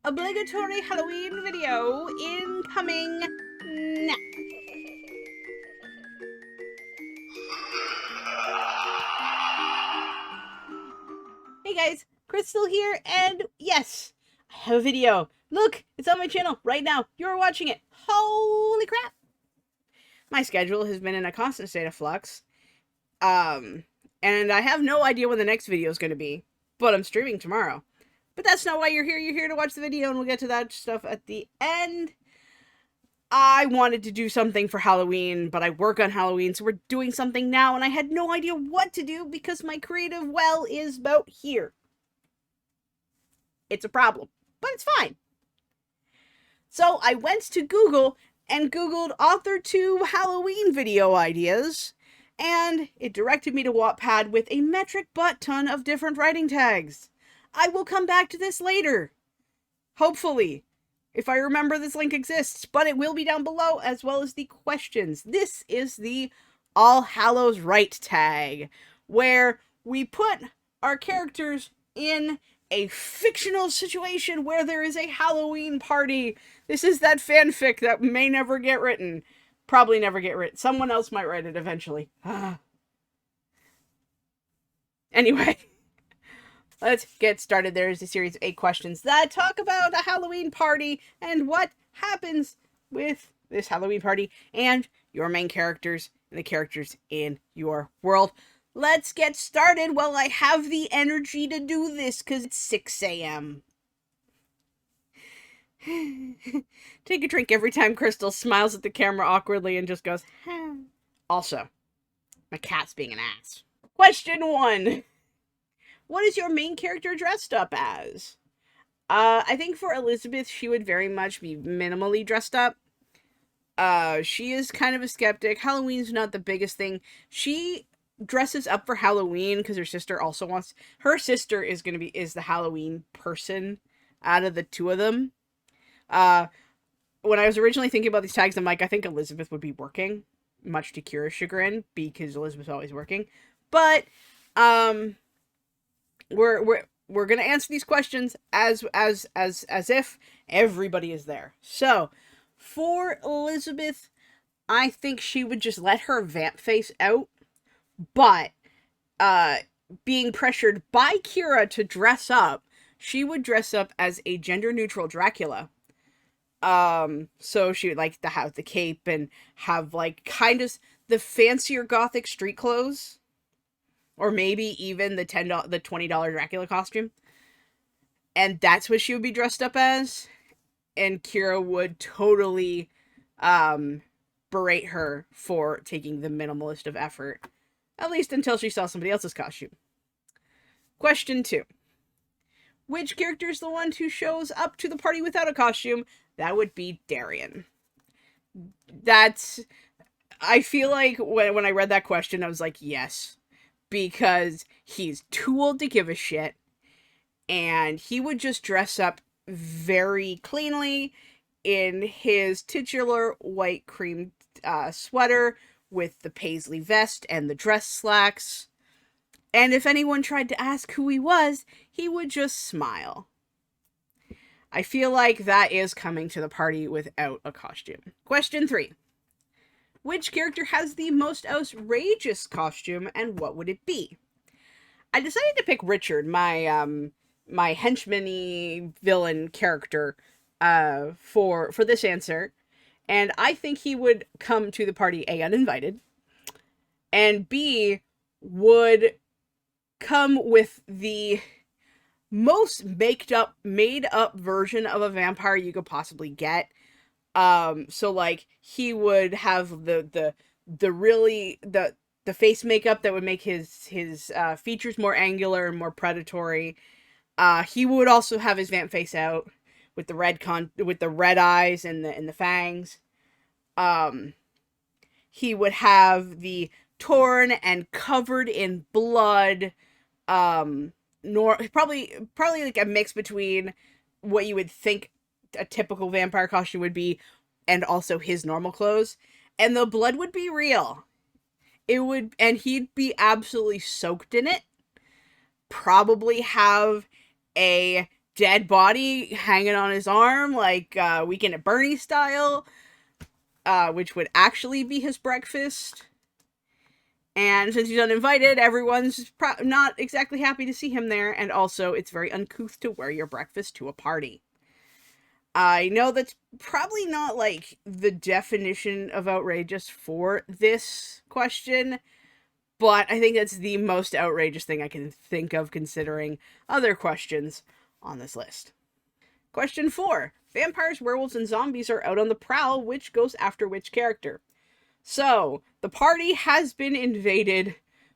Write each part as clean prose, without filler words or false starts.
obligatory Halloween video incoming now. Hey guys, Crystal here, and yes, I have a video. Look, it's on my channel right now. You're watching it. Holy crap! My schedule has been in a constant state of flux. And I have no idea when the next video is going to be, but I'm streaming tomorrow. But that's not why you're here. You're here to watch the video, and we'll get to that stuff at the end. I wanted to do something for Halloween, but I work on Halloween, so we're doing something now, and I had no idea what to do because my creative well is about here. It's a problem, but it's fine. So I went to Google and Googled author to Halloween video ideas, and it directed me to Wattpad with a metric butt ton of different writing tags. I will come back to this later. Hopefully. If I remember, this link exists, but it will be down below, as well as the questions. This is the All Hallows Write Tag, where we put our characters in a fictional situation where there is a Halloween party. This is that fanfic that may never get written. Probably never get written. Someone else might write it eventually. Anyway. Let's get started. There is a series of 8 questions that talk about a Halloween party and what happens with this Halloween party and your main characters and the characters in your world. Let's get started while I have the energy to do this because it's 6 a.m. Take a drink every time Crystal smiles at the camera awkwardly and just goes, huh. Also, my cat's being an ass. Question 1. What is your main character dressed up as? I think for Elizabeth, she would very much be minimally dressed up. She is kind of a skeptic. Halloween's not the biggest thing. She dresses up for Halloween because her sister also wants... Her sister is the Halloween person out of the two of them. When I was originally thinking about these tags, I'm like, I think Elizabeth would be working, much to Kira's chagrin, because Elizabeth's always working. But, we're gonna answer these questions as if everybody is there. So, for Elizabeth, I think she would just let her vamp face out, but, being pressured by Kira to dress up, she would dress up as a gender-neutral Dracula. So she would like to have the cape and have, like, kind of the fancier gothic street clothes. Or maybe even the $20 Dracula costume. And that's what she would be dressed up as. And Kira would totally berate her for taking the minimalist of effort. At least until she saw somebody else's costume. Question 2. Which character is the one who shows up to the party without a costume? That would be Darian. I feel like when I read that question, I was like, yes. Because he's too old to give a shit, and he would just dress up very cleanly in his titular white cream sweater with the paisley vest and the dress slacks, and if anyone tried to ask who he was, he would just smile. I feel like that is coming to the party without a costume. Question 3. Which character has the most outrageous costume, and what would it be? I decided to pick Richard, my my henchman-y villain character, for this answer, and I think he would come to the party A, uninvited, and B, would come with the most made up version of a vampire you could possibly get. So like he would have the face makeup that would make his features more angular and more predatory. He would also have his vamp face out with the red eyes and the fangs. He would have the torn and covered in blood, probably like a mix between what you would think a typical vampire costume would be and also his normal clothes, and the blood would be real. And he'd be absolutely soaked in it. Probably have a dead body hanging on his arm, like Weekend at Bernie style, which would actually be his breakfast. And since he's uninvited, everyone's not exactly happy to see him there, and also it's very uncouth to wear your breakfast to a party. I know that's probably not like the definition of outrageous for this question, but I think that's the most outrageous thing I can think of considering other questions on this list. Question 4. Vampires, werewolves, and zombies are out on the prowl. Which goes after which character? So, the party has been invaded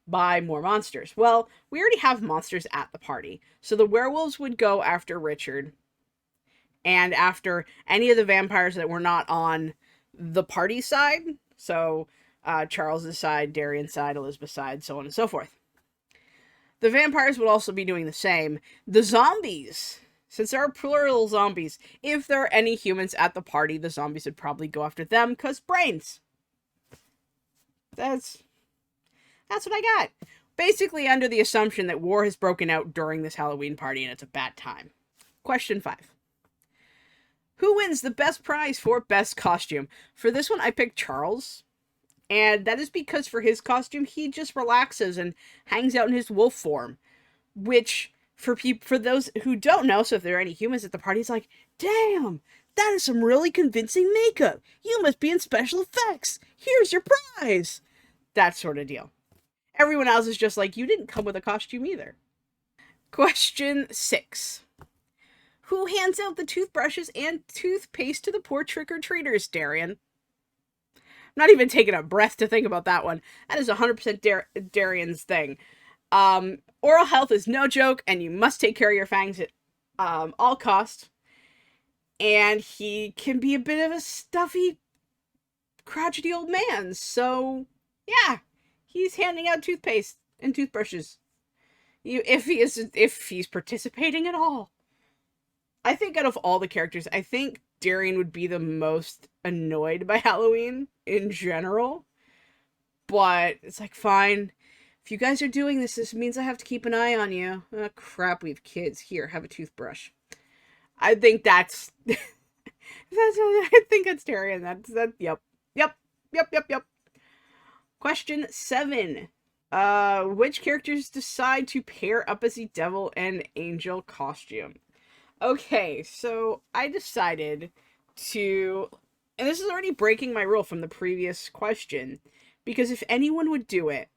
by more monsters. Well, we already have monsters at the party. So the werewolves would go after Richard. And after any of the vampires that were not on the party side. So, Charles's side, Darian's side, Elizabeth's side, so on and so forth. The vampires would also be doing the same. The zombies, since there are plural zombies, if there are any humans at the party, the zombies would probably go after them, because brains. That's what I got. Basically under the assumption that war has broken out during this Halloween party and it's a bad time. Question 5. Who wins the best prize for best costume? For this one, I picked Charles. And that is because for his costume, he just relaxes and hangs out in his wolf form. Which, for those who don't know, so if there are any humans at the party, it's like, damn, that is some really convincing makeup. You must be in special effects. Here's your prize. That sort of deal. Everyone else is just like, you didn't come with a costume either. Question 6. Who hands out the toothbrushes and toothpaste to the poor trick-or-treaters, Darian? I'm not even taking a breath to think about that one. That is 100% Darian's thing. Oral health is no joke, and you must take care of your fangs at all costs. And he can be a bit of a stuffy, crotchety old man, so yeah, he's handing out toothpaste and toothbrushes. If he's participating at all. I think out of all the characters, I think Darian would be the most annoyed by Halloween in general. But it's like, fine. If you guys are doing this, this means I have to keep an eye on you. Oh, crap, we have kids. Here, have a toothbrush. I think that's... I think that's Darian. Yep. Question 7. Which characters decide to pair up as a devil and angel costume? Okay, so I decided to, and this is already breaking my rule from the previous question, because if anyone would do it,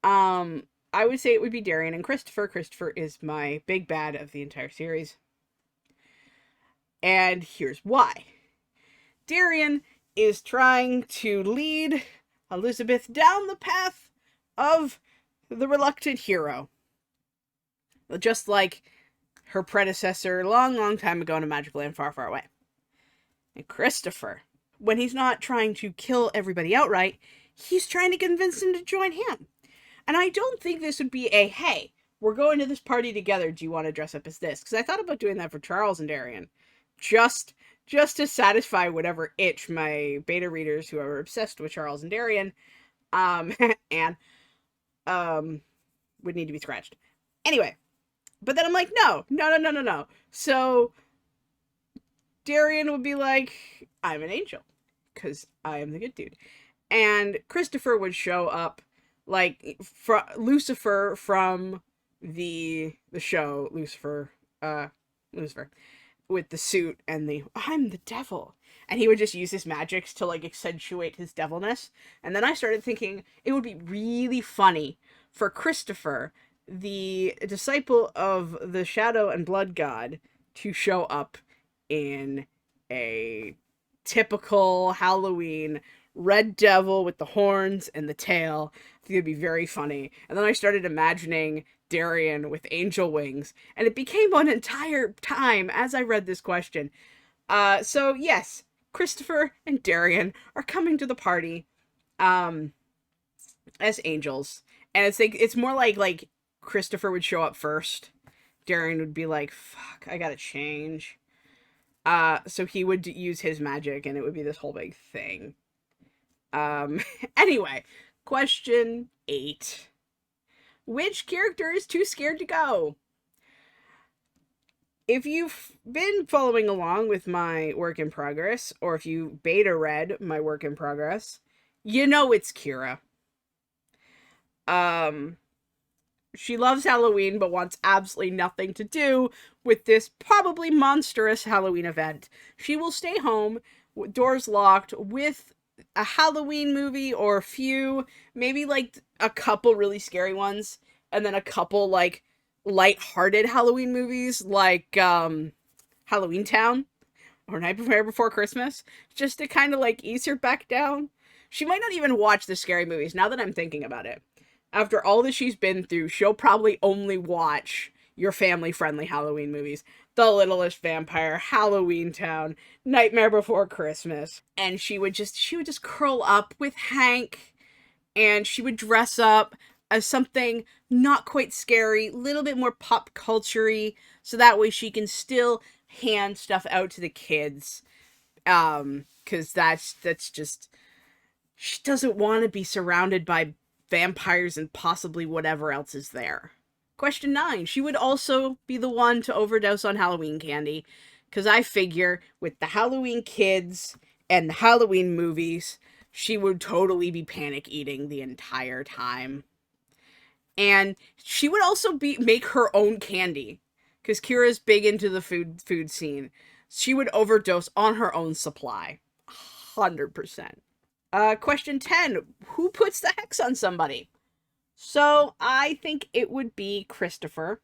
I would say it would be Darian and Christopher. Christopher is my big bad of the entire series. And here's why. Darian is trying to lead Elizabeth down the path of the reluctant hero. Just like her predecessor long time ago in a magical land far, far away. And Christopher, when he's not trying to kill everybody outright, he's trying to convince them to join him. And I don't think this would be a, hey, we're going to this party together, do you want to dress up as this? Because I thought about doing that for Charles and Darian. Just to satisfy whatever itch my beta readers who are obsessed with Charles and Darian, and would need to be scratched. Anyway, but then I'm like, no. So Darian would be like, I'm an angel, because I am the good dude. And Christopher would show up like Lucifer from the show, Lucifer, with the suit and the, I'm the devil. And he would just use his magics to like accentuate his devilness. And then I started thinking it would be really funny for Christopher, the disciple of the shadow and blood god, to show up in a typical Halloween red devil with the horns and the tail. I think it'd be very funny. And then I started imagining Darian with angel wings, and it became an entire time as I read this question. So yes, Christopher and Darian are coming to the party as angels. And it's more like Christopher would show up first. Darian would be like, fuck, I gotta change. So he would use his magic, and it would be this whole big thing. Anyway, question 8. Which character is too scared to go? If you've been following along with my work in progress, or if you beta read my work in progress, you know it's Kira. Um, she loves Halloween, but wants absolutely nothing to do with this probably monstrous Halloween event. She will stay home, doors locked, with a Halloween movie or a few, maybe like a couple really scary ones, and then a couple like light-hearted Halloween movies like Halloween Town or Nightmare Before Christmas, just to kind of like ease her back down. She might not even watch the scary movies now that I'm thinking about it. After all that she's been through, she'll probably only watch your family-friendly Halloween movies. The Littlest Vampire, Halloween Town, Nightmare Before Christmas. And she would just curl up with Hank, and she would dress up as something not quite scary, a little bit more pop culture-y, so that way she can still hand stuff out to the kids. Cause that's just, she doesn't want to be surrounded by vampires and possibly whatever else is there. Question 9. She would also be the one to overdose on Halloween candy, because I figure with the Halloween kids and the Halloween movies, she would totally be panic eating the entire time. And she would also make her own candy, because Kira's big into the food scene. She would overdose on her own supply. 100%. Question 10. Who puts the hex on somebody? So, I think it would be Christopher.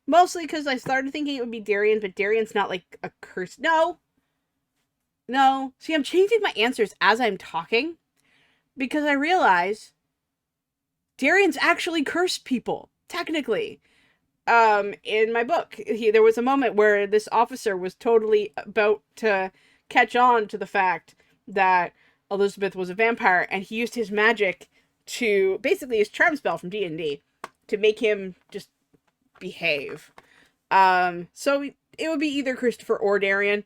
Mostly because I started thinking it would be Darian, but Darian's not like a curse. No. See, I'm changing my answers as I'm talking, because I realize Darian's actually cursed people, technically. In my book, there was a moment where this officer was totally about to catch on to the fact that Elizabeth was a vampire, and he used his magic to, basically his charm spell from D&D, to make him just behave. So it would be either Christopher or Darian.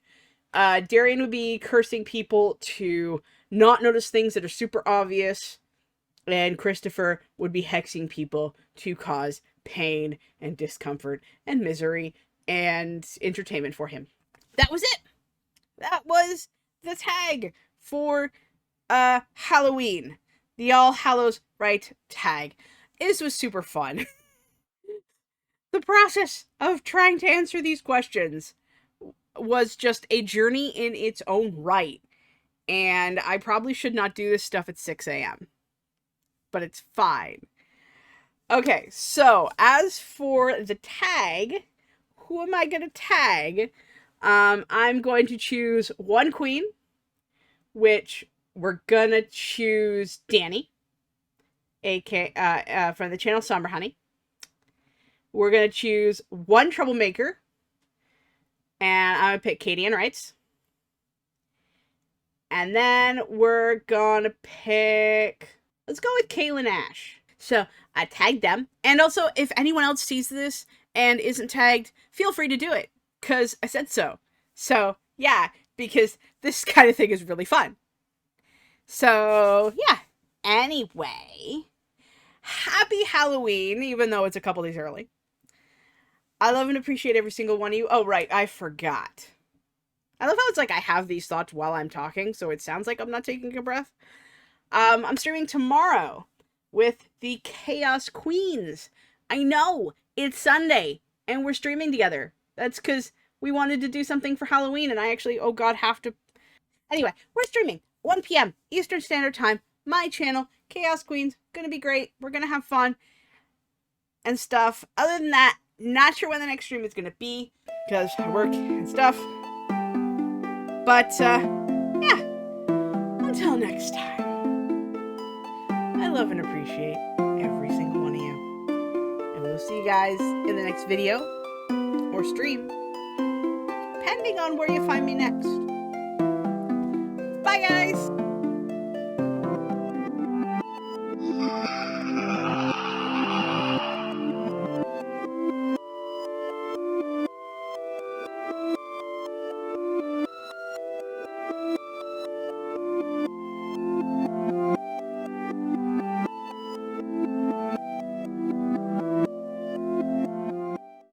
Darian would be cursing people to not notice things that are super obvious, and Christopher would be hexing people to cause pain and discomfort and misery and entertainment for him. That was it. That was the tag for Halloween. The All Hallows Write Tag. This was super fun. The process of trying to answer these questions was just a journey in its own right. And I probably should not do this stuff at 6 a.m. But it's fine. Okay, so as for the tag, who am I going to tag? I'm going to choose one queen, which we're going to choose Danny, aka from the channel Summer Honey. We're going to choose one troublemaker, and I'm going to pick Katie Ann Wrights. And then we're going to pick, let's go with Kaylin Ash. So I tagged them. And also, if anyone else sees this and isn't tagged, feel free to do it, because I said so. So, yeah, because this kind of thing is really fun. So, yeah. Anyway, happy Halloween, even though it's a couple days early. I love and appreciate every single one of you. Oh, right, I forgot. I love how it's like I have these thoughts while I'm talking, so it sounds like I'm not taking a breath. I'm streaming tomorrow with the Chaos Queens. I know, it's Sunday, and we're streaming together. That's because we wanted to do something for Halloween, and I actually, oh god, have to... Anyway, we're streaming 1 p.m. Eastern Standard Time, my channel, Chaos Queens. Gonna be great. We're gonna have fun and stuff. Other than that, not sure when the next stream is gonna be, because I work and stuff. But, yeah. Until next time. I love and appreciate every single one of you. And we'll see you guys in the next video or stream, depending on where you find me next. Bye, guys!